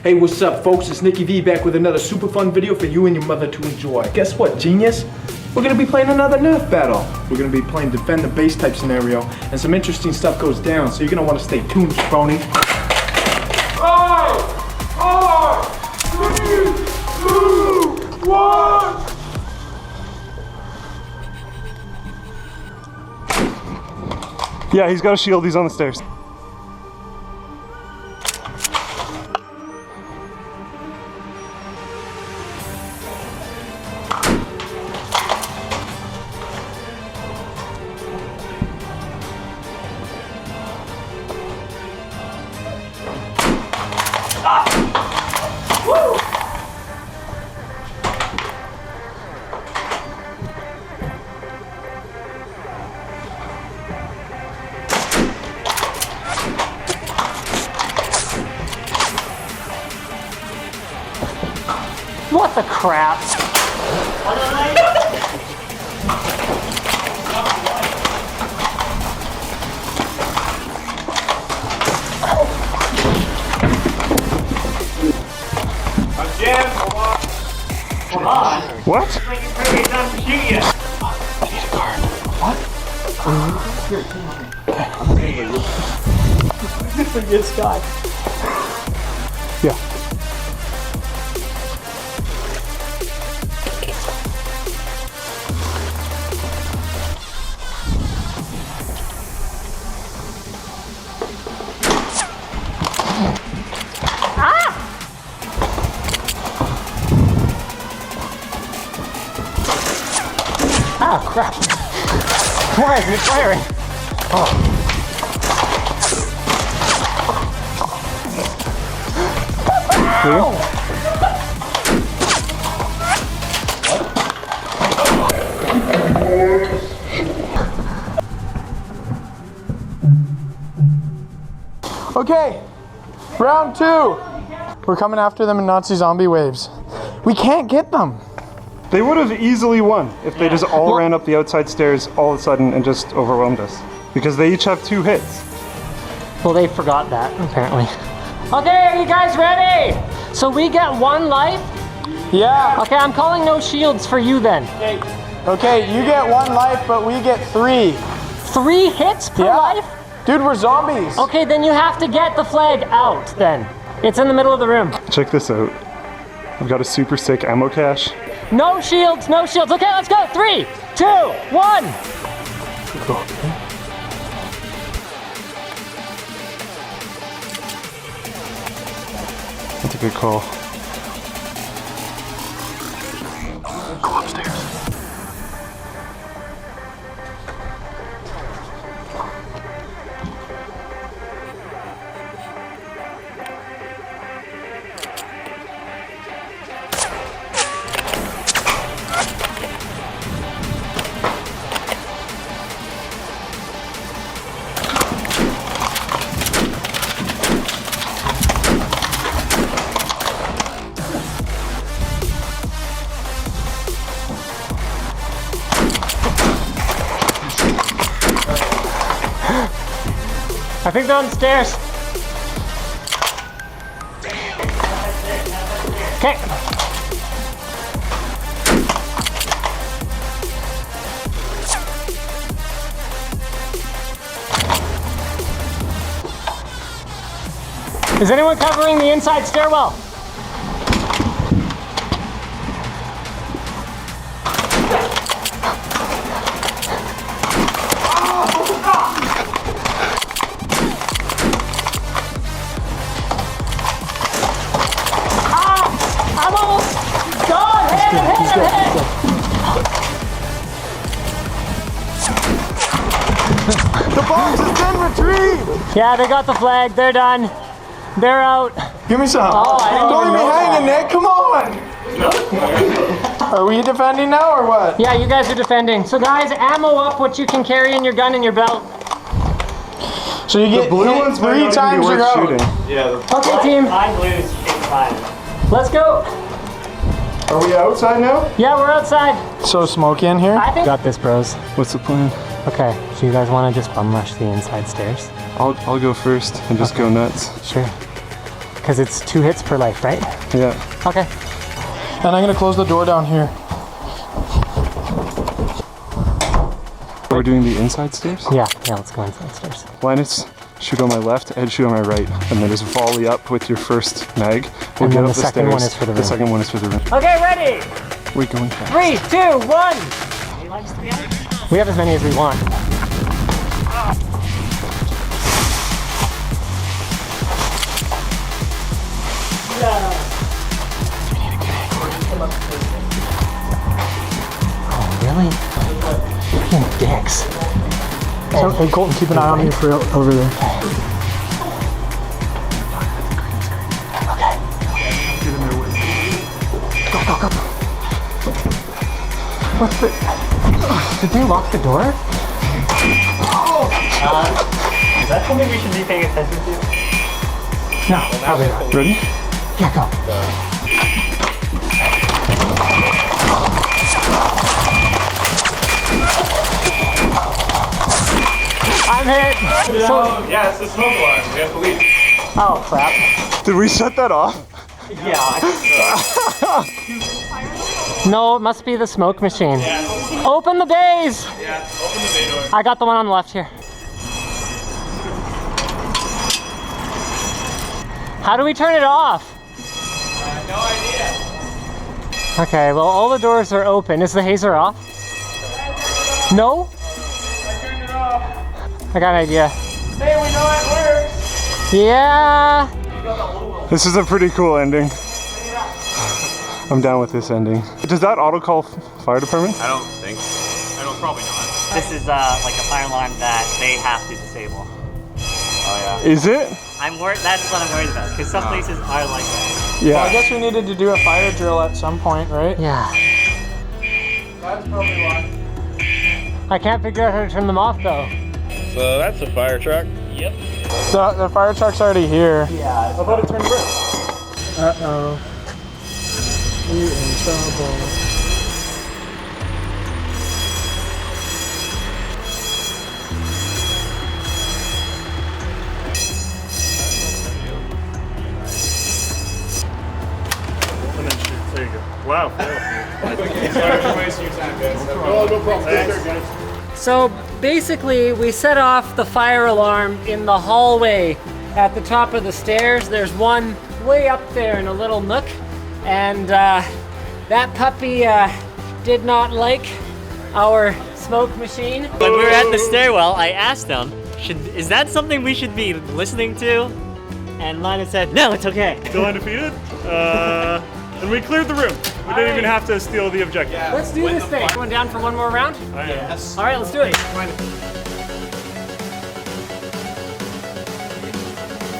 Hey, what's up, folks? It's Nicky V back with another super fun video for you and your mother to enjoy. Guess what, genius? We're gonna be playing another Nerf battle. We're gonna be playing defend the base type scenario, and some interesting stuff goes down, so you're gonna want to stay tuned, Brony. 5, 4, 3, 2, 1. Yeah, he's got a shield. He's on the stairs. What the crap? What? I need a card. What? For this guy. Yeah. Ah, crap. Why is it firing? Oh. Okay, round 2. We're coming after them in Nazi zombie waves. We can't get them. They would have easily won if they just all ran up the outside stairs all of a sudden and just overwhelmed us. Because they each have 2 hits. Well, they forgot that, apparently. Okay, are you guys ready? So we get 1 life? Yeah. Okay, I'm calling no shields for you then. Okay, you get 1 life, but we get 3. 3 hits per life? Dude, we're zombies. Okay, then you have to get the flag out then. It's in the middle of the room. Check this out. I've got a super sick ammo cache. No shields, no shields. Okay, let's go. 3, 2, 1. That's a good call. Go upstairs. I think they're on the stairs. Okay. Is anyone covering the inside stairwell? I'm almost gone! Hit! The box has been retrieved. Yeah, they got the flag. They're done. They're out. Give me some. Oh, I didn't Don't even leave me know hanging, Nick. Come on. Are we defending now or what? Yeah, you guys are defending. So guys, ammo up what you can carry in your gun in your belt. So you get The blue ones might 3 not even times be your worth out. shooting. Yeah. Okay, team. I lose 5. Let's go. Are we outside now? Yeah, we're outside. So smoky in here. I think. Got this, bros. What's the plan? Okay, so you guys want to just bum rush the inside stairs? I'll go first and just go nuts. Sure. because it's 2 hits per life, right? Yeah. Okay. And I'm gonna close the door down here. We're doing the inside stairs? Yeah, let's go inside stairs. Linus, shoot on my left, Ed, shoot on my right, and then just volley up with your first mag. We'll And get then up the second stairs. one is for the room. The second one is for the room. Okay, ready? We're going fast. 3, 2, 1. We have as many as we want. Oh, really? Fucking dicks. So, hey Colton, keep an eye on me for over there. Go. What's the... Did they lock the door? Is that something we should be paying attention to? No, probably not. Ready? Yeah, go. I'm hit. So, Yeah, it's the smoke alarm. We have to leave. oh crap. Did we shut that off? Yeah. No, it must be the smoke machine. Open the bays. Yeah, open the bay door. I got the one on the left here. How do we turn it off? No idea. Okay, well all the doors are open. Is the hazer off? No? I turned it off. I got an idea. Hey, we know it works. Yeah. This is a pretty cool ending. I'm down with this ending. Does that auto call fire department? I don't think. Probably not. This is like a fire alarm that they have to disable. Oh yeah. Is it? That's what I'm worried about, because some places are like that. Yeah. Well, I guess we needed to do a fire drill at some point, right? Yeah. That's probably why. I can't figure out how to turn them off though. So that's a fire truck. Yep. The fire truck's already here. Yeah. I thought it turned red. Uh-oh. We're in trouble. There you go. Wow. So basically we set off the fire alarm in the hallway at the top of the stairs. There's one way up there in a little nook, and that puppy did not like our smoke machine. When we were at the stairwell, I asked them, is that something we should be listening to? And Lina said, no, it's okay. Still undefeated. And we cleared the room. We didn't even have to steal the objective. Let's do this thing. Going down for one more round? Yes. All right, let's do it.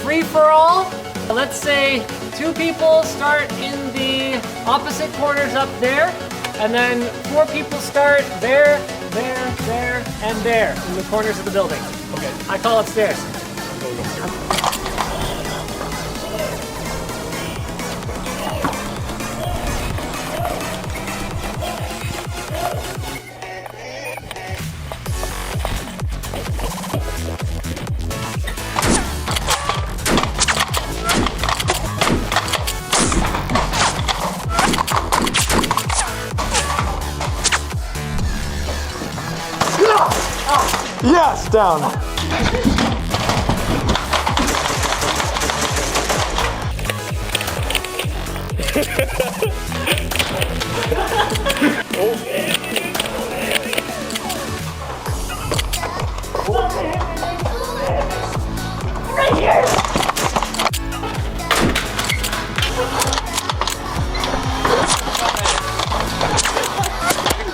Free for all. Let's say 2 people start in the opposite corners up there, and then 4 people start there, there, there, and there in the corners of the building. Okay. I call it stairs. Yes, down.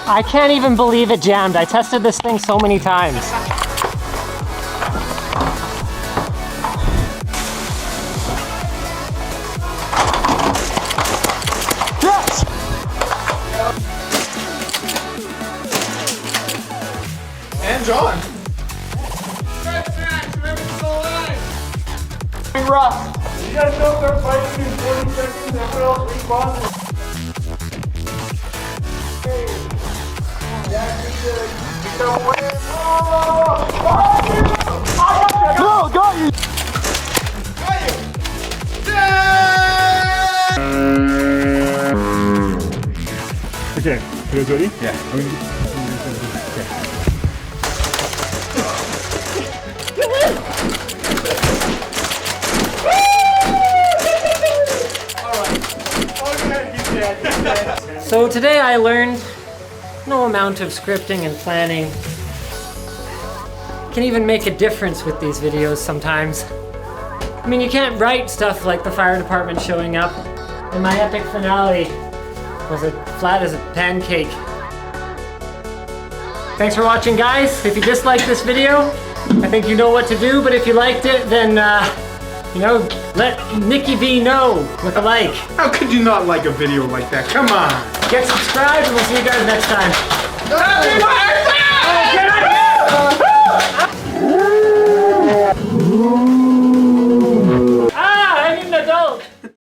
I can't even believe it jammed. I tested this thing so many times. Yes! And John. Rough. You guys know they're fighting in 40 seconds, everyone else respawns. No, got you. Yeah! Okay, you guys ready? Yeah. So today I learned no amount of scripting and planning can even make a difference with these videos sometimes. I mean, you can't write stuff like the fire department showing up, and my epic finale was as flat as a pancake. Thanks for watching, guys. If you disliked this video, I think you know what to do, but if you liked it, then, you know, let Nikki V know with a like. How could you not like a video like that? Come on. Get subscribed, and we'll see you guys next time. Happy birthday!